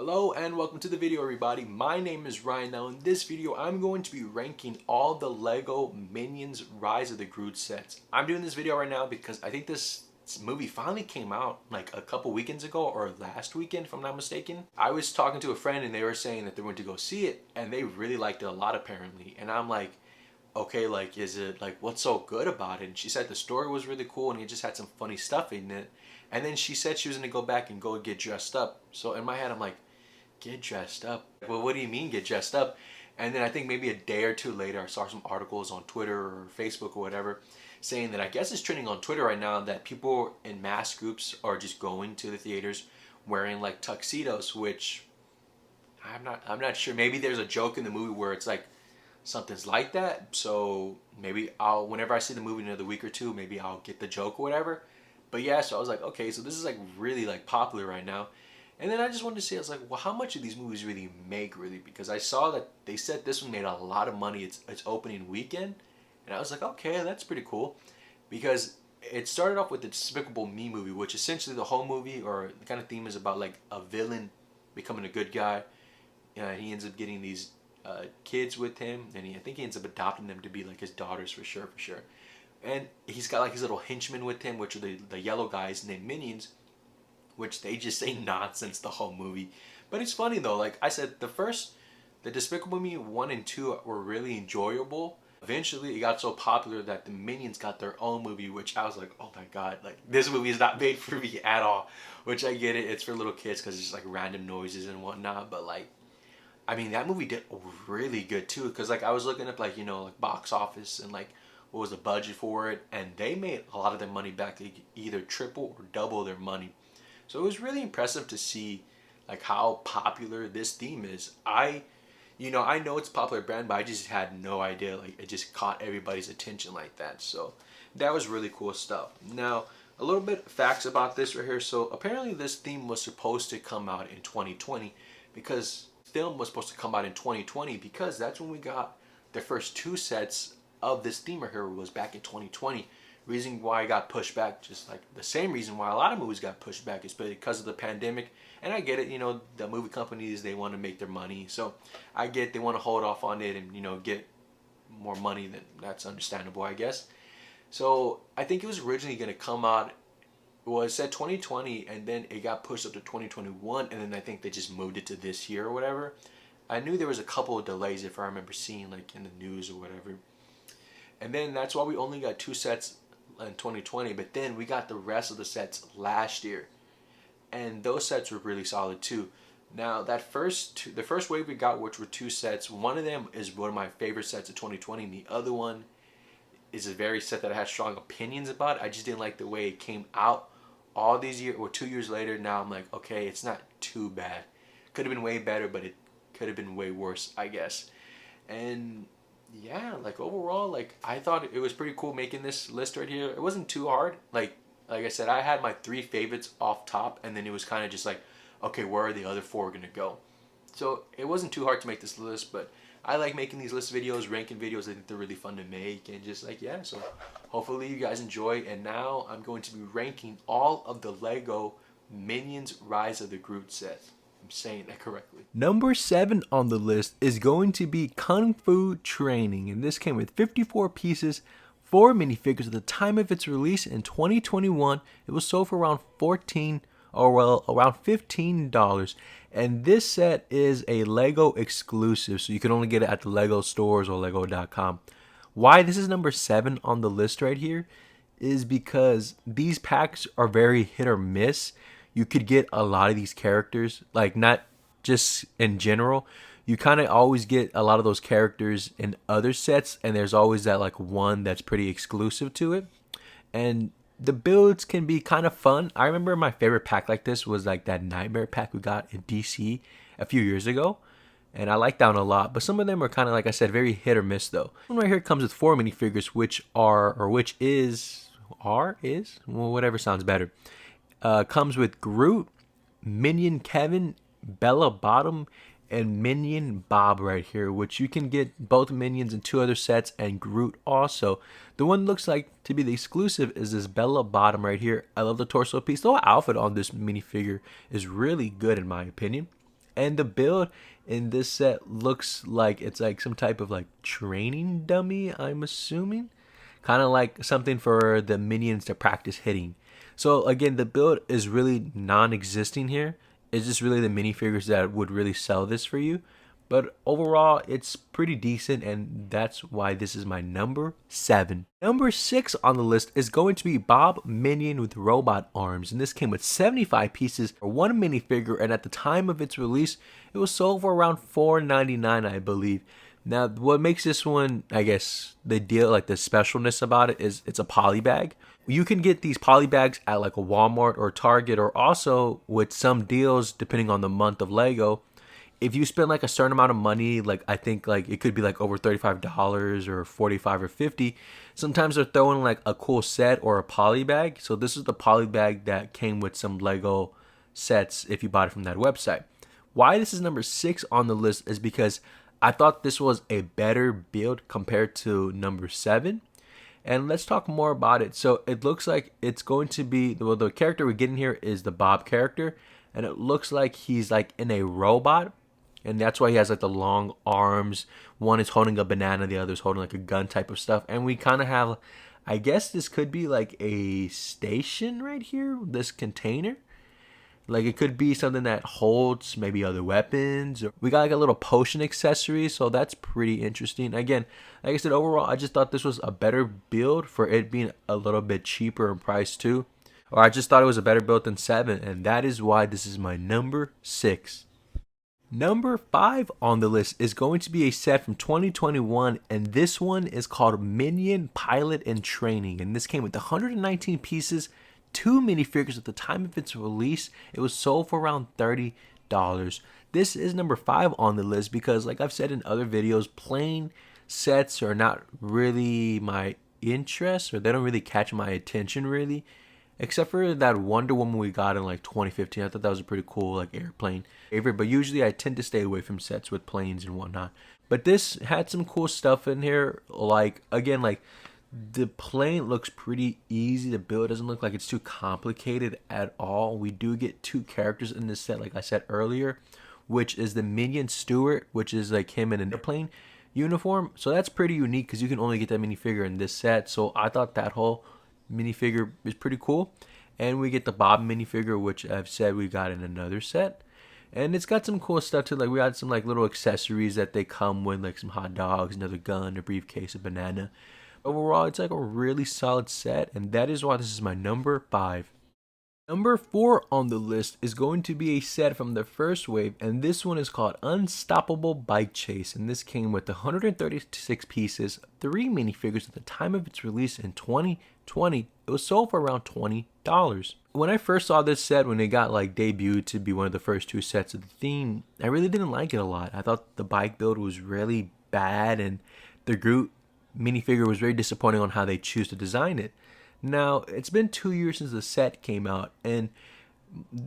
Hello and welcome to the video, everybody. My name is Ryan. Now in this video I'm going to be ranking all the Lego Minions Rise of the Groot sets. I'm doing this video right now because I think this movie finally came out like a couple weekends ago, or last weekend if I'm not mistaken. I was talking to a friend and they were saying that they went to go see it and they really liked it a lot apparently, and I'm like, okay, like, is it like, what's so good about it? And she said the story was really cool and it just had some funny stuff in it. And then she said she was gonna go back and go get dressed up. So in my head I'm like, get dressed up? Well, what do you mean get dressed up? And then I think maybe a day or two later I saw some articles on Twitter or Facebook or whatever saying that, I guess it's trending on Twitter right now, that people in mass groups are just going to the theaters wearing like tuxedos, which I'm not sure. Maybe there's a joke in the movie where it's like something's like that. So maybe whenever I see the movie in another week or two, maybe I'll get the joke or whatever. But yeah, so I was like, okay, so this is like really like popular right now. And then I just wanted to say, I was like, well, how much do these movies really make, really? Because I saw that they said this one made a lot of money its opening weekend. And I was like, okay, that's pretty cool. Because it started off with the Despicable Me movie, which essentially the whole movie or the kind of theme is about like a villain becoming a good guy. He ends up getting these kids with him, and I think he ends up adopting them to be like his daughters for sure. And he's got like his little henchmen with him, which are the yellow guys named Minions, which they just say nonsense the whole movie. But it's funny though. Like I said, the Despicable Me 1 and 2 were really enjoyable. Eventually it got so popular that the Minions got their own movie, which I was like, oh my god, like this movie is not made for me at all. Which I get it, it's for little kids because it's just like random noises and whatnot. But like, I mean, that movie did really good too, because like I was looking up like, you know, like box office and like what was the budget for it, and they made a lot of their money back. They either triple or double their money. So it was really impressive to see like how popular this theme is. I know it's a popular brand, but I just had no idea like it just caught everybody's attention like that. So that was really cool stuff. Now, a little bit of facts about this right here. So apparently this theme was supposed to come out in 2020, because film was supposed to come out in 2020, because that's when we got the first two sets of this theme right here, was back in 2020. Reason why it got pushed back, just like the same reason why a lot of movies got pushed back, is because of the pandemic. And I get it, you know, the movie companies, they want to make their money, so I get they want to hold off on it and, you know, get more money. Than that's understandable, I guess. So I think it was originally going to come out, well, it said 2020, and then it got pushed up to 2021, and then I think they just moved it to this year or whatever. I knew there was a couple of delays, if I remember seeing like in the news or whatever. And then that's why we only got two sets in 2020, but then we got the rest of the sets last year, and those sets were really solid too. Now the first wave we got, which were two sets, one of them is one of my favorite sets of 2020, and the other one is a very set that I had strong opinions about. I just didn't like the way it came out all these years, or 2 years later. Now I'm like, okay, it's not too bad. Could have been way better, but it could have been way worse, I guess. And yeah, like overall, like I thought it was pretty cool making this list right here. It wasn't too hard. Like I said, I had my three favorites off top, and then it was kind of just like, okay, where are the other four gonna go? So it wasn't too hard to make this list, but I like making these list videos, ranking videos. I think they're really fun to make, and just like, yeah, so hopefully you guys enjoy. And now I'm going to be ranking all of the Lego Minions Rise of the Groot set. I'm saying that correctly. Number 7 on the list is going to be Kung Fu Training, and this came with 54 pieces, 4 minifigures. At the time of its release in 2021, it was sold for around around $15. And this set is a Lego exclusive, so you can only get it at the Lego stores or Lego.com. Why this is number 7 on the list right here is because these packs are very hit or miss. You could get a lot of these characters, like not just in general. You kind of always get a lot of those characters in other sets, and there's always that like one that's pretty exclusive to it. And the builds can be kind of fun. I remember my favorite pack like this was like that Nightmare pack we got in DC a few years ago, and I like that one a lot. But some of them are kind of, like I said, very hit or miss though. One right here comes with 4 minifigures, which well, whatever sounds better. Comes with Groot, Minion Kevin, Bella Bottom, and Minion Bob right here, which you can get both Minions in 2 other sets, and Groot also. The one that looks like to be the exclusive is this Bella Bottom right here. I love the torso piece. The whole outfit on this minifigure is really good in my opinion. And the build in this set looks like it's like some type of like training dummy, I'm assuming. Kind of like something for the minions to practice hitting. So again, the build is really non-existing here. It's just really the minifigures that would really sell this for you. But overall, it's pretty decent, and that's why this is my number 7. Number 6 on the list is going to be Bob Minion with robot arms, and this came with 75 pieces for one minifigure, and at the time of its release, it was sold for around $4.99, I believe. Now, what makes this one, I guess, the deal, like the specialness about it, is it's a poly bag. You can get these poly bags at like a Walmart or Target, or also with some deals, depending on the month of Lego. If you spend like a certain amount of money, like I think like it could be like over $35 or 45 or 50, sometimes they're throwing like a cool set or a poly bag. So this is the poly bag that came with some Lego sets if you bought it from that website. Why this is number 6 on the list is because I thought this was a better build compared to number 7. And let's talk more about it. So it looks like it's going to be, well, the character we're getting here is the Bob character. And it looks like he's like in a robot. And that's why he has like the long arms. One is holding a banana, the other is holding like a gun type of stuff. And we kind of have, I guess this could be like a station right here, this container. Like it could be something that holds maybe other weapons. We got like a little potion accessory, so that's pretty interesting. Again, like I said, overall, I just thought this was a better build for it being a little bit cheaper in price too. Or I just thought it was a better build than 7, and that is why this is my number 6. Number 5 on the list is going to be a set from 2021, and this one is called Minion Pilot and Training, and this came with 119 pieces, 2 minifigures at the time of its release. It was sold for around $30. This is number 5 on the list because, like I've said in other videos, plain sets are not really my interest, or they don't really catch my attention really. Except for that Wonder Woman we got in like 2015. I thought that was a pretty cool like airplane favorite. But usually I tend to stay away from sets with planes and whatnot. But this had some cool stuff in here. Like, again, like the plane looks pretty easy to build. It doesn't look like it's too complicated at all. We do get 2 characters in this set, like I said earlier, which is the Minion Steward, which is like him in an airplane uniform. So that's pretty unique because you can only get that minifigure in this set. So I thought that whole minifigure is pretty cool. And we get the Bob minifigure, which I've said we got in another set. And it's got some cool stuff too. Like we got some like little accessories that they come with, like some hot dogs, another gun, a briefcase, a banana. Overall, it's like a really solid set, and that is why this is my number 5. Number 4 on the list is going to be a set from the first wave, and this one is called Unstoppable Bike Chase, and this came with 136 pieces, 3 minifigures at the time of its release in 2020. It was sold for around $20. When I first saw this set, when it got like debuted to be one of the first 2 sets of the theme, I really didn't like it a lot. I thought the bike build was really bad, and the Groot minifigure was very disappointing on how they choose to design it. Now, it's been 2 years since the set came out, and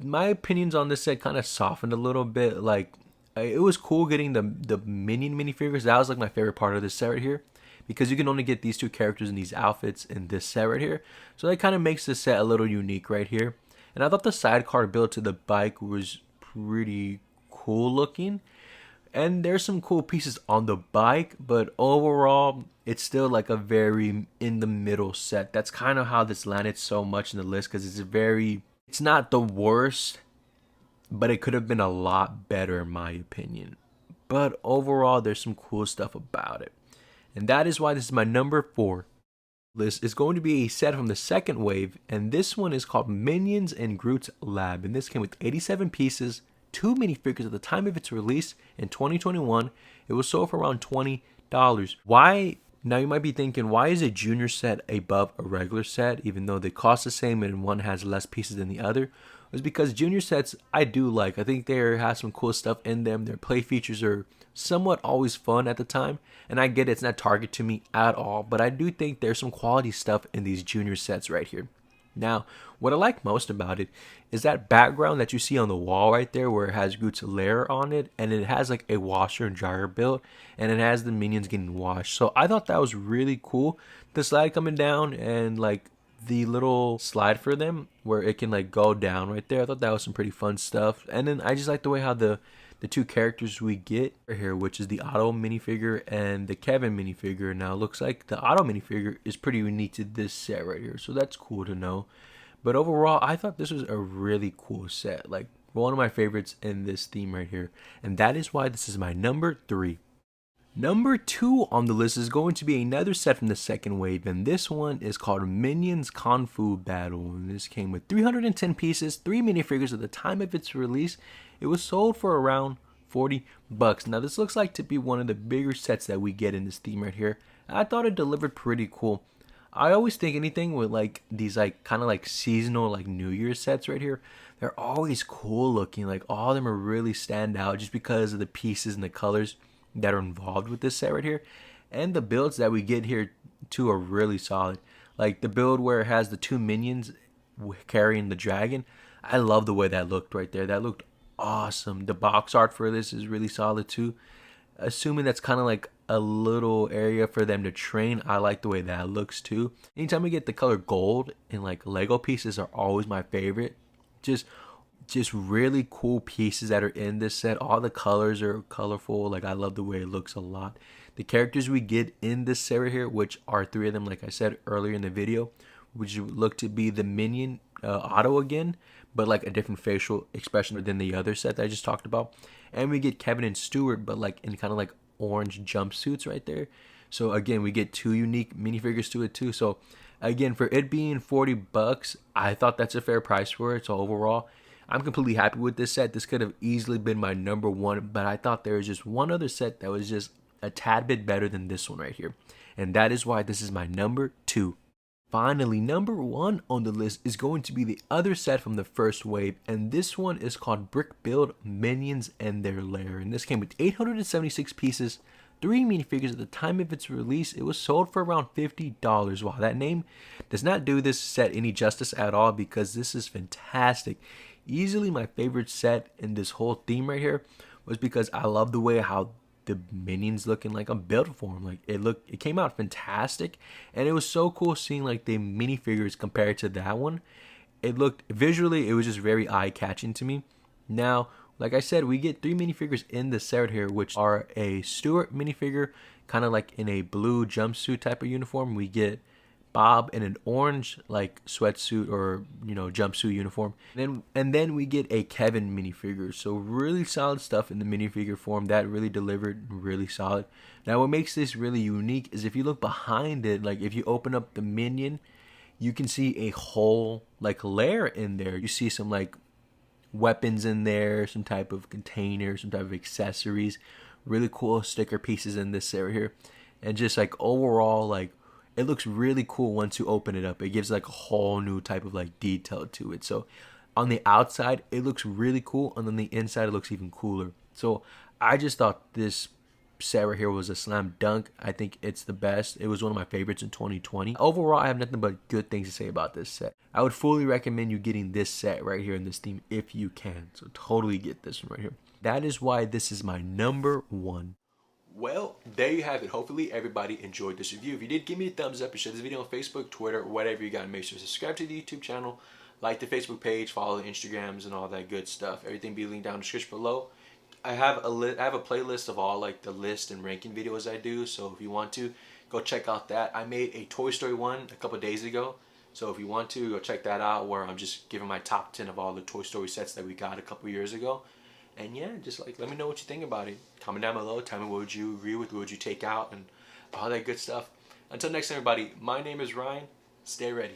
my opinions on this set kind of softened a little bit. Like, it was cool getting the Minion minifigures. That was like my favorite part of this set right here, because you can only get these 2 characters in these outfits in this set right here. So that kind of makes this set a little unique right here. And I thought the sidecar build to the bike was pretty cool looking. And there's some cool pieces on the bike, but overall, it's still like a very in the middle set. That's kind of how this landed so much in the list, because it's not the worst, but it could have been a lot better in my opinion. But overall, there's some cool stuff about it. And that is why this is my number 4. List is going to be a set from the second wave, and this one is called Minions and Groot Lab, and this came with 87 pieces, 2 minifigures at the time of its release in 2021. It was sold for around $20. Why? Now you might be thinking, why is a junior set above a regular set, even though they cost the same and one has less pieces than the other? It's because junior sets I do like. I think they have some cool stuff in them. Their play features are somewhat always fun at the time, and I get it's not target to me at all, but I do think there's some quality stuff in these junior sets right here. Now, what I like most about it is that background that you see on the wall right there, where it has Groot's lair on it, and it has like a washer and dryer built, and it has the minions getting washed. So I thought that was really cool. The slide coming down and like the little slide for them where it can like go down right there. I thought that was some pretty fun stuff. And then I just like the way how the the two characters we get here, which is the Otto minifigure and the Kevin minifigure. Now, it looks like the Otto minifigure is pretty unique to this set right here, so that's cool to know. But overall, I thought this was a really cool set, like one of my favorites in this theme right here, and that is why this is my number 3. Number 2 on the list is going to be another set from the second wave, and this one is called Minion's Confu Battle. And this came with 310 pieces, 3 minifigures at the time of its release. It was sold for around $40. Now this looks like to be one of the bigger sets that we get in this theme right here. I thought it delivered pretty cool. I always think anything with like these like kind of like seasonal like New Year's sets right here, they're always cool looking. Like all of them are really stand out just because of the pieces and the colors that are involved with this set right here. And the builds that we get here too are really solid. Like the build where it has the 2 minions carrying the dragon, I love the way that looked right there. That looked awesome. The box art for this is really solid too. Assuming that's kind of like a little area for them to train, I like the way that looks too. Anytime we get the color gold and like Lego pieces are always my favorite. Just really cool pieces that are in this set. All the colors are colorful. Like I love the way it looks a lot. The characters we get in this set right here, which are 3 of them, like I said earlier in the video, which look to be the Minion Otto again, but like a different facial expression than the other set that I just talked about. And we get Kevin and Stuart, but like in kind of like orange jumpsuits right there. So again, we get 2 unique minifigures to it too. So again, for it being $40, I thought that's a fair price for it. So overall, I'm completely happy with this set. This could have easily been my number 1, but I thought there was just one other set that was just a tad bit better than this one right here. And that is why this is my number 2. Finally, number 1 on the list is going to be the other set from the first wave, and this one is called Brick Build Minions and Their Lair. And this came with 876 pieces, 3 minifigures at the time of its release. It was sold for around $50. Wow, that name does not do this set any justice at all because this is fantastic. Easily my favorite set in this whole theme right here was because I love the way how the minions looking like a build form. Like it came out fantastic, and it was so cool seeing like the minifigures compared to that one. It looked visually, it was just very eye-catching to me. Now, like I said, we get 3 minifigures in the set here, which are a Stuart minifigure, kind of like in a blue jumpsuit type of uniform. We get Bob in an orange like sweatsuit or jumpsuit uniform, and then we get a Kevin minifigure. So really solid stuff in the minifigure form that really delivered, really solid. Now what makes this really unique is if you look behind it, like if you open up the Minion, you can see a whole like layer in there. You see some like weapons in there, some type of container, some type of accessories, really cool sticker pieces in this area here, and just like overall like it looks really cool once you open it up. It gives like a whole new type of like detail to it. So on the outside, it looks really cool. And on the inside, it looks even cooler. So I just thought this set right here was a slam dunk. I think it's the best. It was one of my favorites in 2020. Overall, I have nothing but good things to say about this set. I would fully recommend you getting this set right here in this theme if you can. So totally get this one right here. That is why this is my number 1. Well, there you have it. Hopefully everybody enjoyed this review. If you did, give me a thumbs up and share this video on Facebook, Twitter, whatever you got. Make sure to subscribe to the YouTube channel, like the Facebook page, follow the Instagrams and all that good stuff. Everything be linked down in the description below. I have a playlist of all like the list and ranking videos I do. So if you want to, go check out that. I made a Toy Story one a couple days ago. So if you want to, go check that out where I'm just giving my top 10 of all the Toy Story sets that we got a couple years ago. And yeah, just like let me know what you think about it. Comment down below. Tell me what would you agree with, what would you take out, and all that good stuff. Until next time, everybody, my name is Ryan. Stay ready.